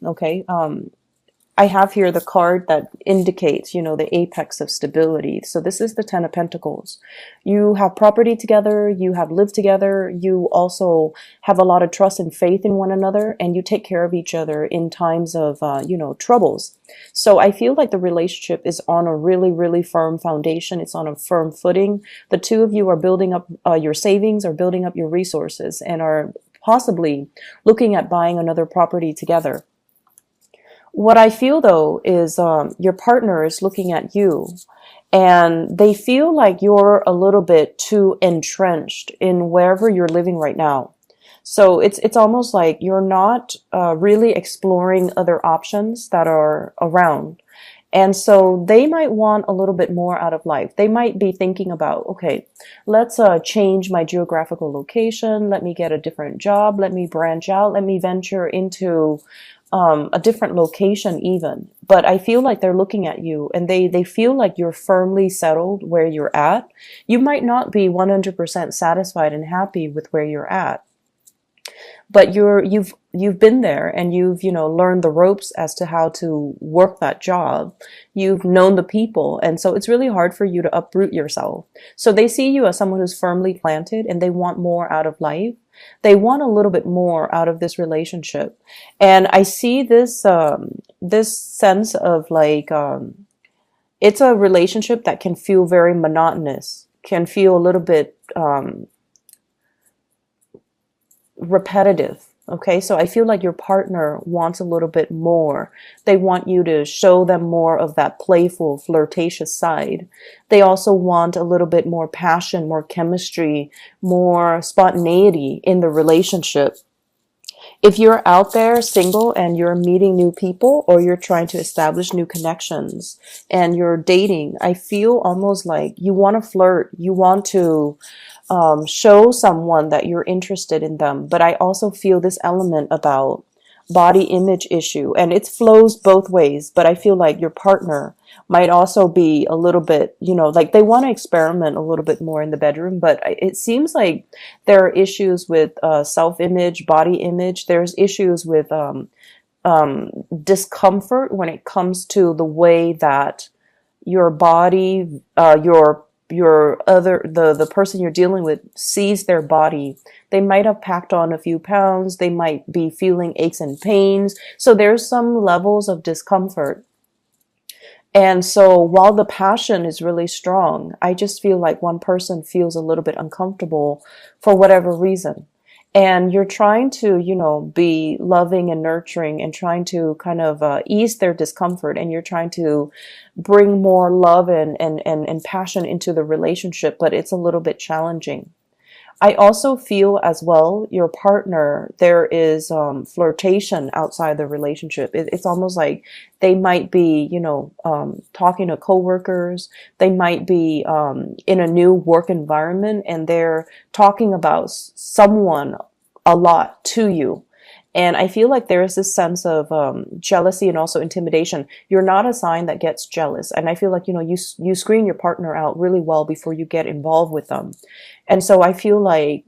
Okay. I have here the card that indicates, the apex of stability. So this is the Ten of Pentacles. You have property together, you have lived together, you also have a lot of trust and faith in one another, and you take care of each other in times of, troubles. So I feel like the relationship is on a really, really firm foundation. It's on a firm footing. The two of you are building up your savings, or building up your resources, and are possibly looking at buying another property together. What I feel though is your partner is looking at you, and they feel like you're a little bit too entrenched in wherever you're living right now. So it's almost like you're not really exploring other options that are around. And so they might want a little bit more out of life. They might be thinking about, okay, let's change my geographical location. Let me get a different job. Let me branch out. Let me venture into a different location even. But I feel like they're looking at you, and they feel like you're firmly settled where you're at. You might not be 100% satisfied and happy with where you're at, but you've been there, and you've learned the ropes as to how to work that job. You've known the people, and so it's really hard for you to uproot yourself. So they see you as someone who's firmly planted, and they want more out of life. They want a little bit more out of this relationship. And I see this sense of like it's a relationship that can feel very monotonous, can feel a little bit repetitive. Okay, so I feel like your partner wants a little bit more. They want you to show them more of that playful, flirtatious side. They also want a little bit more passion, more chemistry, more spontaneity in the relationship. If you're out there single and you're meeting new people, or you're trying to establish new connections and you're dating, I feel almost like you want to flirt. You want to show someone that you're interested in them. But I also feel this element about body image issue, and it flows both ways. But I feel like your partner might also be a little bit, like they want to experiment a little bit more in the bedroom. But it seems like there are issues with self-image, body image. There's issues with discomfort when it comes to the way that your body, the person you're dealing with sees their body. They might have packed on a few pounds. They might be feeling aches and pains. So there's some levels of discomfort. And so while the passion is really strong, I just feel like one person feels a little bit uncomfortable for whatever reason. And you're trying to, be loving and nurturing, and trying to kind of ease their discomfort. And you're trying to bring more love and passion into the relationship, but it's a little bit challenging. I also feel as well, your partner, there is flirtation outside the relationship. It's almost like they might be, talking to coworkers. They might be in a new work environment, and they're talking about someone a lot to you. And I feel like there is this sense of jealousy and also intimidation. You're not a sign that gets jealous. And I feel like, you screen your partner out really well before you get involved with them. And so I feel like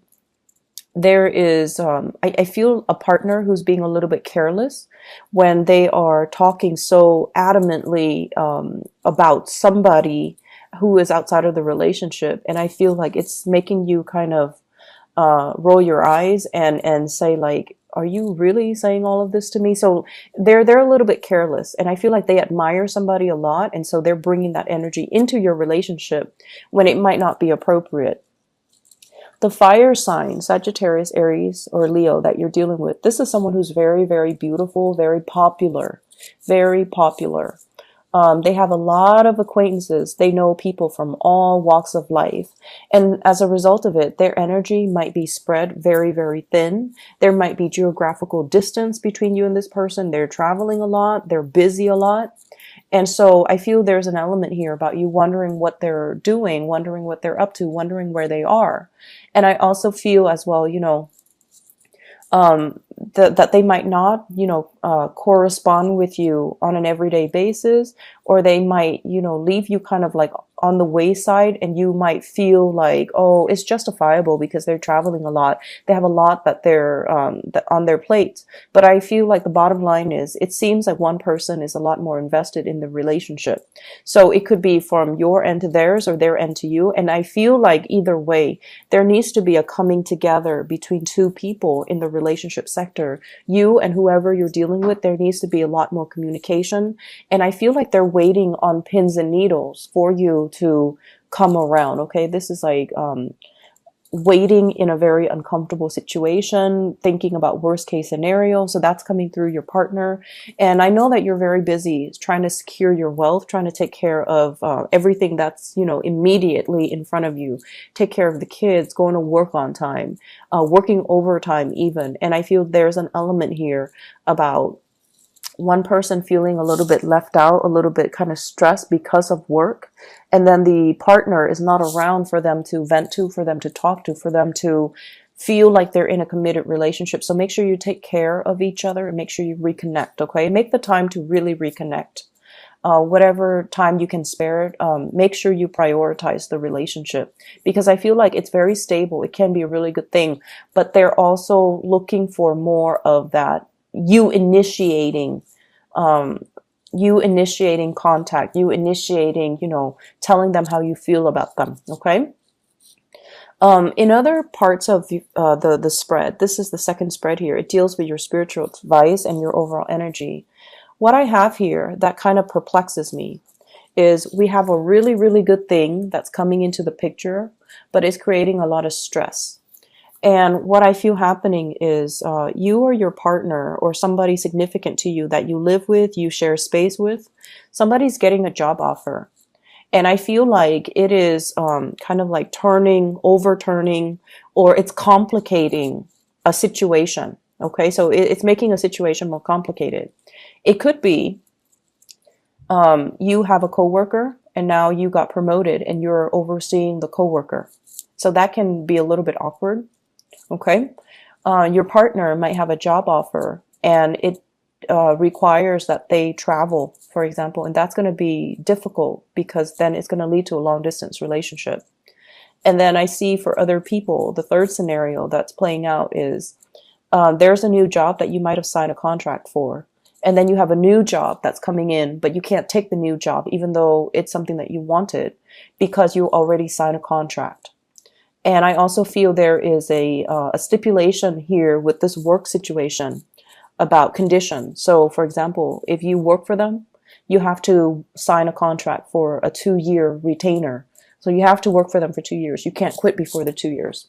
there is, I feel a partner who's being a little bit careless when they are talking so adamantly about somebody who is outside of the relationship. And I feel like it's making you kind of roll your eyes and say like, are you really saying all of this to me? So they're a little bit careless, and I feel like they admire somebody a lot, and so they're bringing that energy into your relationship when it might not be appropriate. The fire sign, Sagittarius, Aries, or Leo that you're dealing with, this is someone who's very, very beautiful, very popular, very popular. They have a lot of acquaintances. They know people from all walks of life. And as a result of it, their energy might be spread very, very thin. There might be geographical distance between you and this person. They're traveling a lot. They're busy a lot. And so I feel there's an element here about you wondering what they're doing, wondering what they're up to, wondering where they are. And I also feel as well, that they might not, correspond with you on an everyday basis, or they might, leave you kind of like on the wayside, and you might feel like, oh, it's justifiable because they're traveling a lot. They have a lot that they're on their plates. But I feel like the bottom line is, it seems like one person is a lot more invested in the relationship. So it could be from your end to theirs or their end to you. And I feel like either way, there needs to be a coming together between two people in the relationship sector. You and whoever you're dealing with, there needs to be a lot more communication. And I feel like they're waiting on pins and needles for you to come around. Okay, this is like waiting in a very uncomfortable situation, thinking about worst case scenario. So that's coming through your partner. And I know that you're very busy trying to secure your wealth, trying to take care of everything that's, you know, immediately in front of you. Take care of the kids, going to work on time, working overtime even. And I feel there's an element here about one person feeling a little bit left out, a little bit kind of stressed because of work. And then the partner is not around for them to vent to, for them to talk to, for them to feel like they're in a committed relationship. So make sure you take care of each other and make sure you reconnect, okay? Make the time to really reconnect. Whatever time you can spare it, make sure you prioritize the relationship, because I feel like it's very stable. It can be a really good thing, but they're also looking for more of that you initiating contact, you initiating, you know, telling them how you feel about them. Okay. In other parts of the spread, this is the second spread here. It deals with your spiritual advice and your overall energy. What I have here that kind of perplexes me is we have a really, really good thing that's coming into the picture, but it's creating a lot of stress. And what I feel happening is you or your partner or somebody significant to you that you live with, you share space with, somebody's getting a job offer. And I feel like it is kind of like overturning, or it's complicating a situation. Okay, so it's making a situation more complicated. It could be you have a coworker and now you got promoted and you're overseeing the coworker. So that can be a little bit awkward. Okay. Your partner might have a job offer and it requires that they travel, for example, and that's going to be difficult because then it's going to lead to a long distance relationship. And then I see for other people, the third scenario that's playing out is there's a new job that you might have signed a contract for. And then you have a new job that's coming in, but you can't take the new job, even though it's something that you wanted, because you already signed a contract. And I also feel there is a stipulation here with this work situation about conditions. So, for example, if you work for them, you have to sign a contract for a 2-year retainer. So you have to work for them for 2 years. You can't quit before the 2 years.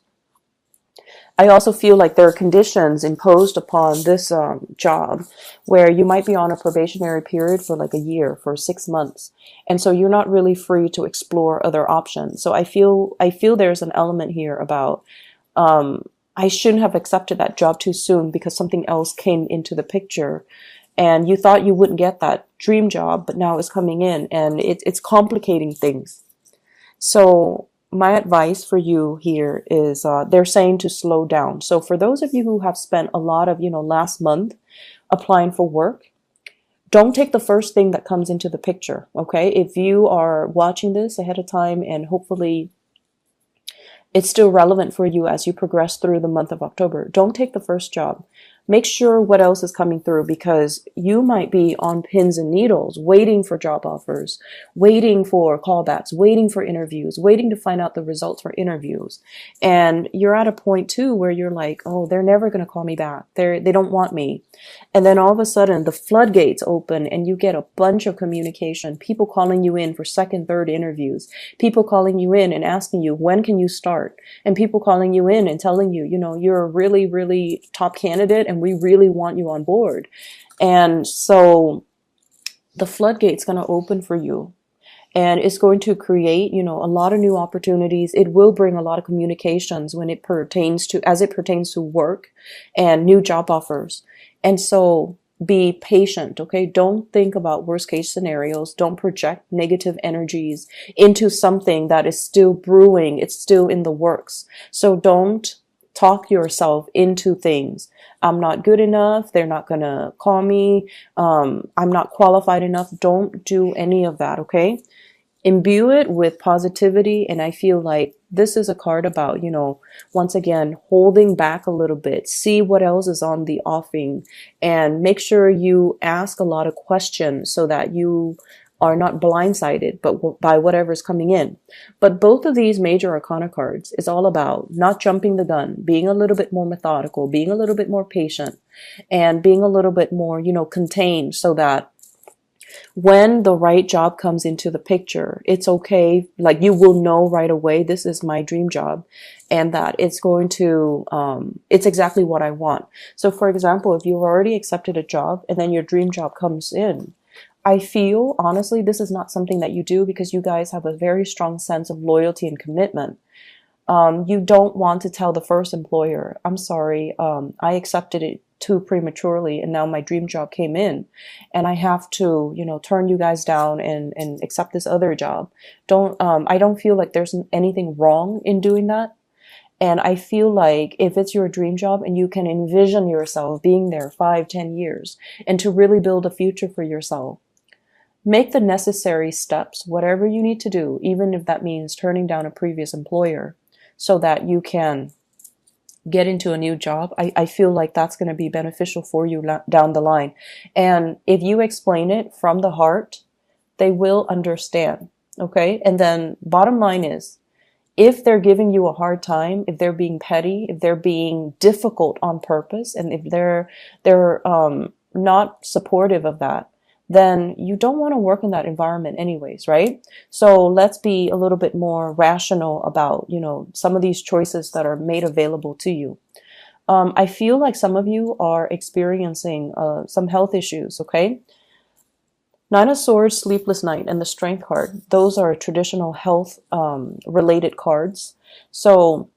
I also feel like there are conditions imposed upon this job where you might be on a probationary period for like a year, for 6 months. And so you're not really free to explore other options. So I feel there's an element here about I shouldn't have accepted that job too soon because something else came into the picture. And you thought you wouldn't get that dream job, but now it's coming in and it's complicating things. So my advice for you here is they're saying to slow down. So for those of you who have spent a lot of, last month applying for work, don't take the first thing that comes into the picture, okay? If you are watching this ahead of time and hopefully it's still relevant for you as you progress through the month of October, don't take the first job. Make sure what else is coming through, because you might be on pins and needles, waiting for job offers, waiting for callbacks, waiting for interviews, waiting to find out the results for interviews. And you're at a point too where you're like, oh, they're never going to call me back. They don't want me. And then all of a sudden the floodgates open and you get a bunch of communication, people calling you in for second, third interviews, people calling you in and asking you, when can you start? And people calling you in and telling you, you're a really, really top candidate and we really want you on board. And so the floodgate's going to open for you. And it's going to create, a lot of new opportunities. It will bring a lot of communications as it pertains to work and new job offers. And so be patient, okay? Don't think about worst case scenarios. Don't project negative energies into something that is still brewing. It's still in the works. So don't talk yourself into things. I'm not good enough. They're not going to call me. I'm not qualified enough. Don't do any of that, okay? imbue it with positivity. And I feel like this is a card about, once again, holding back a little bit, see what else is on the offing, and make sure you ask a lot of questions so that you are not blindsided but by whatever's coming in. But both of these major arcana cards is all about not jumping the gun, being a little bit more methodical, being a little bit more patient, and being a little bit more, contained, so that when the right job comes into the picture, it's okay. Like, you will know right away, this is my dream job, and that it's going to, it's exactly what I want. So for example, if you've already accepted a job and then your dream job comes in, I feel, honestly, this is not something that you do because you guys have a very strong sense of loyalty and commitment. You don't want to tell the first employer, I'm sorry, I accepted it too prematurely and now my dream job came in and I have to, turn you guys down and accept this other job. I don't feel like there's anything wrong in doing that. And I feel like if it's your dream job and you can envision yourself being there 5-10 years and to really build a future for yourself, make the necessary steps, whatever you need to do, even if that means turning down a previous employer, so that you can get into a new job. I feel like that's going to be beneficial for you down the line. And if you explain it from the heart, they will understand. Okay. And then bottom line is, if they're giving you a hard time, if they're being petty, if they're being difficult on purpose, and if they're not supportive of that, then you don't want to work in that environment anyways, right? So let's be a little bit more rational about, some of these choices that are made available to you. I feel like some of you are experiencing some health issues, okay? Nine of Swords, Sleepless Night, and the Strength card. Those are traditional health related cards. So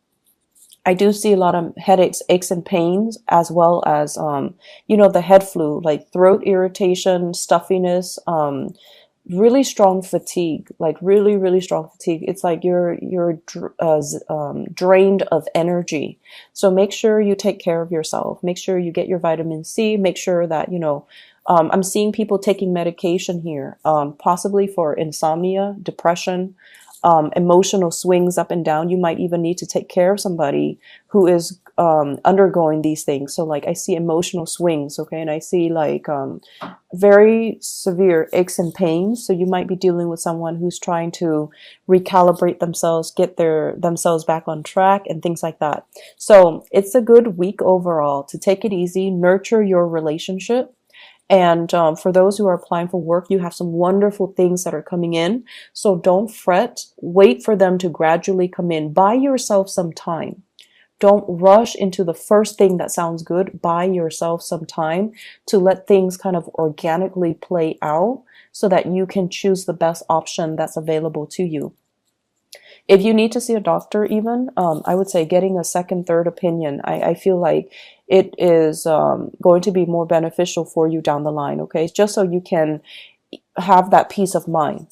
I do see a lot of headaches, aches, and pains, as well as, the head flu, like throat irritation, stuffiness, really strong fatigue, like really, really strong fatigue. It's like you're drained of energy. So make sure you take care of yourself. Make sure you get your vitamin C. Make sure that, I'm seeing people taking medication here, possibly for insomnia, depression, emotional swings up and down. You might even need to take care of somebody who is undergoing these things. So like I see emotional swings, okay, and I see like very severe aches and pains. So you might be dealing with someone who's trying to recalibrate themselves, get themselves back on track, and things like that. So it's a good week overall to take it easy, nurture your relationship. And for those who are applying for work, you have some wonderful things that are coming in. So don't fret. Wait for them to gradually come in. Buy yourself some time. Don't rush into the first thing that sounds good. Buy yourself some time to let things kind of organically play out so that you can choose the best option that's available to you. If you need to see a doctor even, I would say getting a second, third opinion. I feel like it is going to be more beneficial for you down the line, okay? Just so you can have that peace of mind.